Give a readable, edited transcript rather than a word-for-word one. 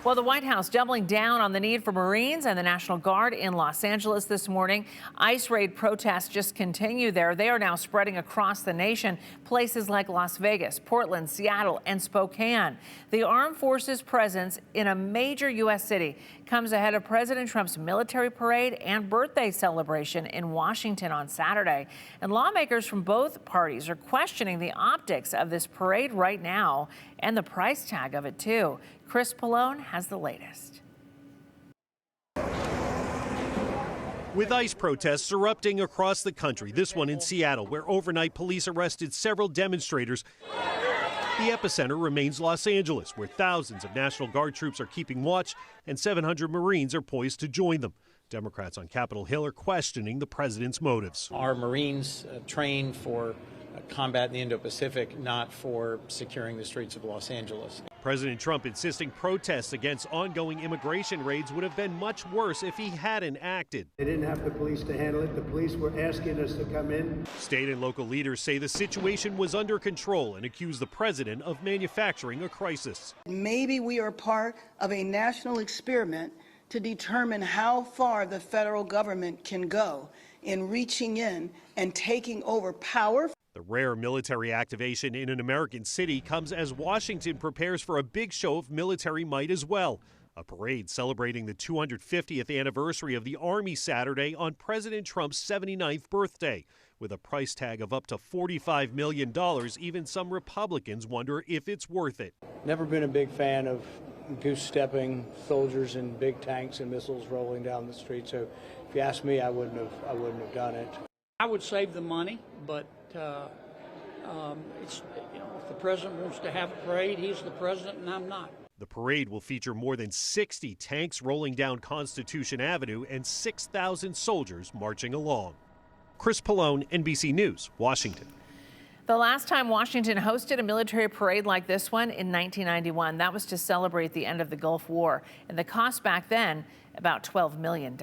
Well, the White House doubling down on the need for Marines and the National Guard in Los Angeles this morning. ICE raid protests just continue there. They are now spreading across the nation, places like Las Vegas, Portland, Seattle, and Spokane. The armed forces presence in a major U.S. city comes ahead of President Trump's military parade and birthday celebration in Washington on Saturday. And lawmakers from both parties are questioning the optics of this parade right now and the price tag of it, too. Chris Pallone has the latest. With ICE protests erupting across the country, this one in Seattle, where overnight police arrested several demonstrators, the epicenter remains Los Angeles, where thousands of National Guard troops are keeping watch and 700 Marines are poised to join them. Democrats on Capitol Hill are questioning the president's motives. Our Marines train for combat in the Indo-Pacific, not for securing the streets of Los Angeles. President Trump insisting protests against ongoing immigration raids would have been much worse if he hadn't acted. They didn't have the police to handle it. The police were asking us to come in. State and local leaders say the situation was under control and accuse the president of manufacturing a crisis. Maybe we are part of a national experiment to determine how far the federal government can go in reaching in and taking over power. The rare military activation in an American city comes as Washington prepares for a big show of military might as well. A parade celebrating the 250th anniversary of the Army Saturday on President Trump's 79th birthday. With a price tag of up to $45 million, even some Republicans wonder if it's worth it. Never been a big fan of goose-stepping soldiers in big tanks and missiles rolling down the street. So if you ask me, I wouldn't have done it. I would save the money, but it's, if the president wants to have a parade, he's the president and I'm not. The parade will feature more than 60 tanks rolling down Constitution Avenue and 6,000 soldiers marching along. Chris Pallone, NBC News, Washington. The last time Washington hosted a military parade like this one in 1991, that was to celebrate the end of the Gulf War. And the cost back then, about $12 million.